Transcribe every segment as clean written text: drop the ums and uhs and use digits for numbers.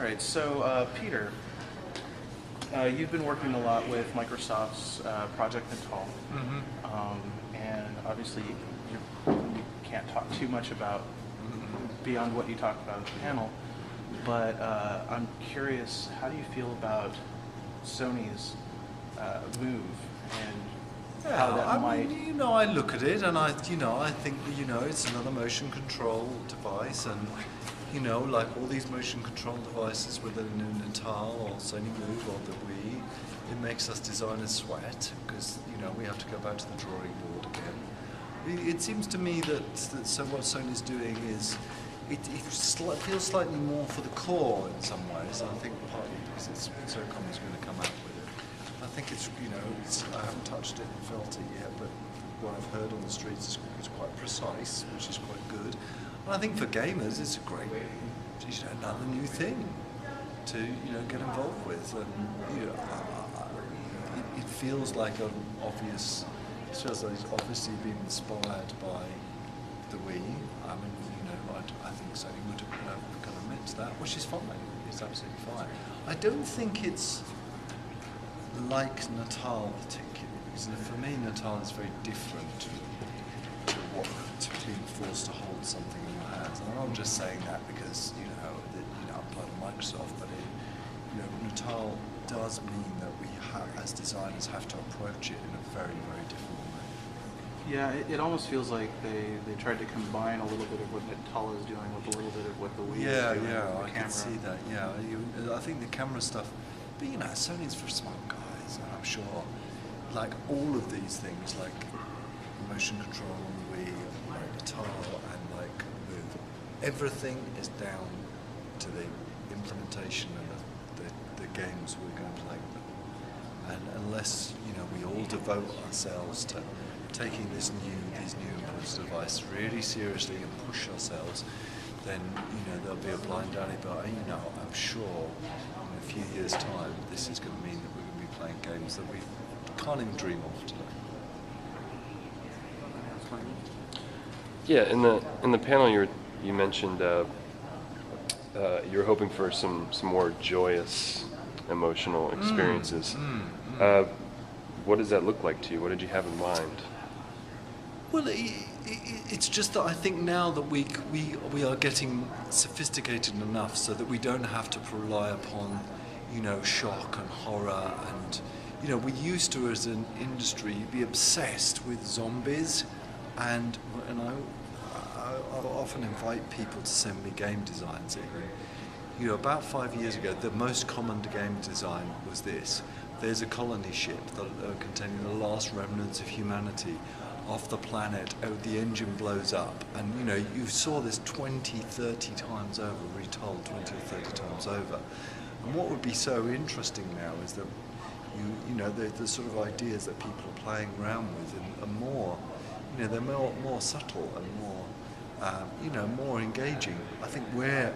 right, so Peter, you've been working a lot with Microsoft's Project Natal, and obviously you can't talk too much about beyond what you talked about at the panel, but I'm curious, how do you feel about Sony's move and how that might... mean, I look at it and I think, it's another motion control device, and, like all these motion control devices, whether in Natal or Sony Move or the Wii, it makes us designers sweat because, we have to go back to the drawing board again. It seems to me that what Sony's doing is, it feels slightly more for the core in some ways. I think partly because SOCOM's going to come out with it. I think it's, I haven't touched it and felt it yet, but what I've heard on the streets is quite precise, which is quite good. And I think for gamers, it's a great, another new thing to, get involved with. And, it feels like an obvious, it feels like it's obviously been inspired by the Wii. I mean, I think Sony would have kind of admit to that, which is fine. It's absolutely fine. I don't think it's like Natal particularly, because for me Natal is very different to being forced to hold something in your hands. And I'm not just saying that because I'm part of Microsoft, but Natal does mean that we as designers have to approach it in a very, very different way. Yeah, it almost feels like they tried to combine a little bit of what Natal is doing with a little bit of what the Wii is doing. Yeah, I can see that. Yeah, I think the camera stuff, but Sony's for smart guys, and I'm sure, like all of these things, like motion control on the Wii, like Natal, and like Move, everything is down to the implementation and the games we're going to play with. And unless we all devote ourselves to taking these new impulse devices really seriously and push ourselves, then there'll be a blind alley. But I'm sure in a few years' time, this is going to mean that we're going to be playing games that we can't even dream of today. Yeah, in the panel you mentioned you're hoping for some more joyous, emotional experiences. What does that look like to you? What did you have in mind? Well, it's just that I think now that we are getting sophisticated enough so that we don't have to rely upon, shock and horror, and we used to, as an industry, be obsessed with zombies, and I often invite people to send me game designs in. About 5 years ago, the most common game design was this. There's a colony ship containing the last remnants of humanity off the planet. The engine blows up, and you saw this 20, 30 times over, retold 20 or 30 times over. And what would be so interesting now is that the sort of ideas that people are playing around with are more, they're more subtle and more engaging. I think where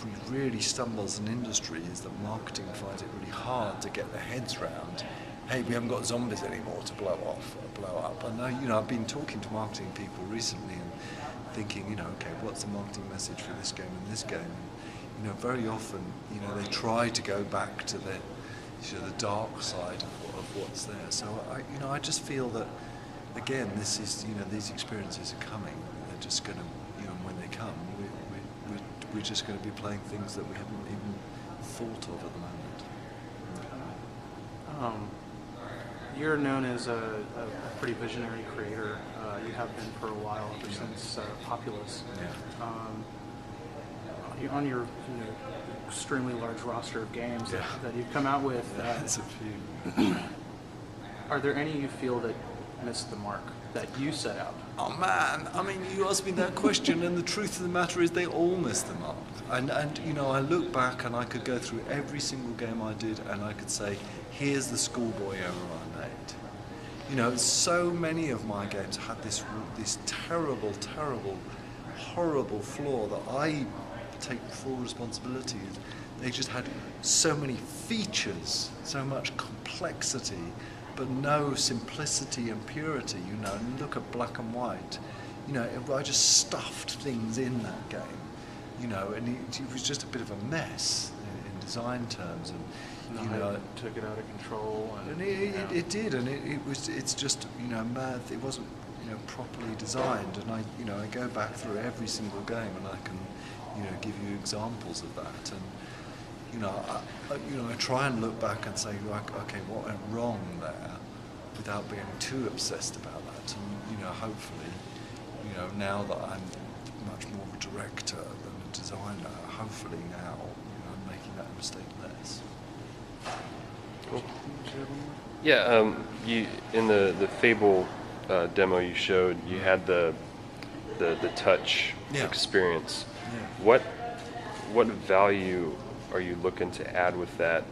we really stumble as an industry is that marketing finds it really hard to get their heads around. Hey, we haven't got zombies anymore to blow up. And I've been talking to marketing people recently and thinking, okay, what's the marketing message for this game and this game? And, very often, they try to go back to the dark side of what's there. So I just feel that, again, this is, these experiences are coming. They're just going to, when they come, we're just going to be playing things that we haven't even thought of at the moment. You're known as a pretty visionary creator. You have been for a while, ever since Populous. Yeah. On your extremely large roster of games that you've come out with, there's a few. Are there any you feel that missed the mark that you set out? Oh man, I mean, you asked me that question, and the truth of the matter is they all missed the mark. And I look back and I could go through every single game I did and I could say, here's the schoolboy error I made. So many of my games had this terrible, horrible flaw that I take full responsibility. They just had so many features, so much complexity, but no simplicity and purity. Look at Black and White. I just stuffed things in that game. you know, and it was just a bit of a mess in design terms, and The you hype know, took it out of control, and yeah. it did, and it's just, you know, mad. It wasn't, you know, properly designed, and I go back through every single game, and I can, you know, give you examples of that, and you know, I try and look back and say, like, okay, what went wrong there, without being too obsessed about that, and you know, hopefully, you know, now that I'm much more of a director than a designer, hopefully now, you know, I'm making that mistake less. Cool. Yeah, you in the Fable demo you showed, you had the touch Yeah. experience. Yeah. What value are you looking to add with that,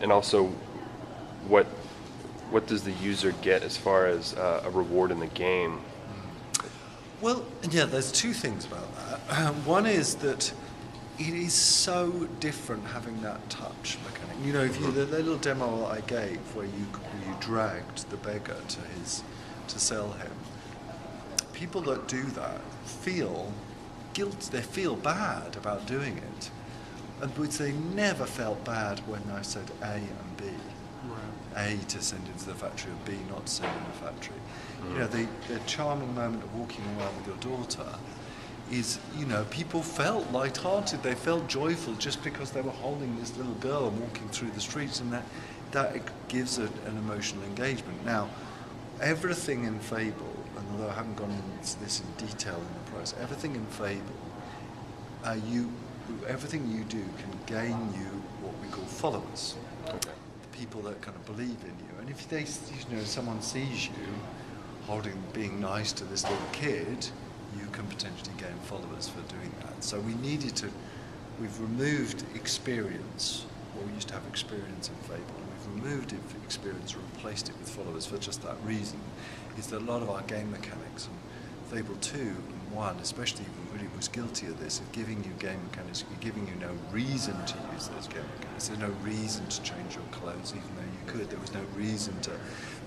and also what does the user get as far as a reward in the game? Well, yeah, there's two things about that. One is that it is so different having that touch mechanic. You know, if you the little demo that I gave where you dragged the beggar to sell him, people that do that feel guilt. They feel bad about doing it, and which they never felt bad when I said A and B. A to send into the factory, or B not to send into the factory. You know, the charming moment of walking around with your daughter is, you know, people felt light-hearted, they felt joyful just because they were holding this little girl and walking through the streets, and that gives an emotional engagement. Now, everything in Fable, and although I haven't gone into this in detail in the process, everything in Fable, everything you do can gain you what we call followers. Okay. People that kind of believe in you, and if they, you know, someone sees you being nice to this little kid, you can potentially gain followers for doing that. So we've removed experience, or we used to have experience in Fable, and we've removed experience and replaced it with followers for just that reason, is that a lot of our game mechanics, and Fable 2 and 1 especially really was guilty of this, of giving you game mechanics, giving you no reason to use those game mechanics. There's no reason to change your clothes, even though you could. There was no reason to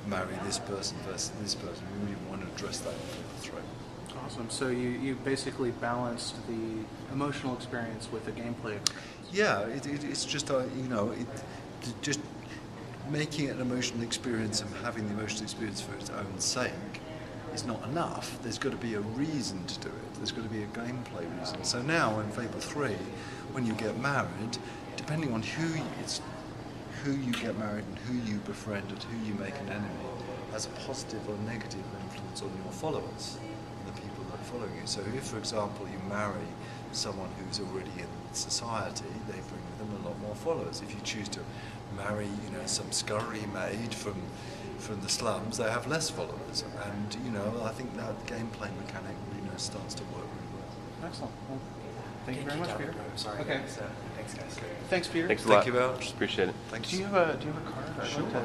marry this person versus this person. We really want to address that in Fable 3. Awesome. So you basically balanced the emotional experience with the gameplay experience. Yeah, it's just, you know, just making it an emotional experience and having the emotional experience for its own sake is not enough. There's got to be a reason to do it. There's got to be a gameplay reason. So now in Fable 3, when you get married, depending on who you get married and who you befriend and who you make an enemy, has a positive or negative influence on your followers, the people that are following you. So if, for example, you marry someone who's already in society, they bring with them a lot more followers. If you choose to marry, you know, some scurry maid from the slums, they have less followers. And, you know, I think that gameplay mechanic, you know, starts to work really well. Excellent. Well, thank you very much, Peter. Sorry. Okay. Thanks, guys. Thanks, Peter. Thanks a lot. Thank you very much. Appreciate it. Thanks. Do you have a card? I'd like to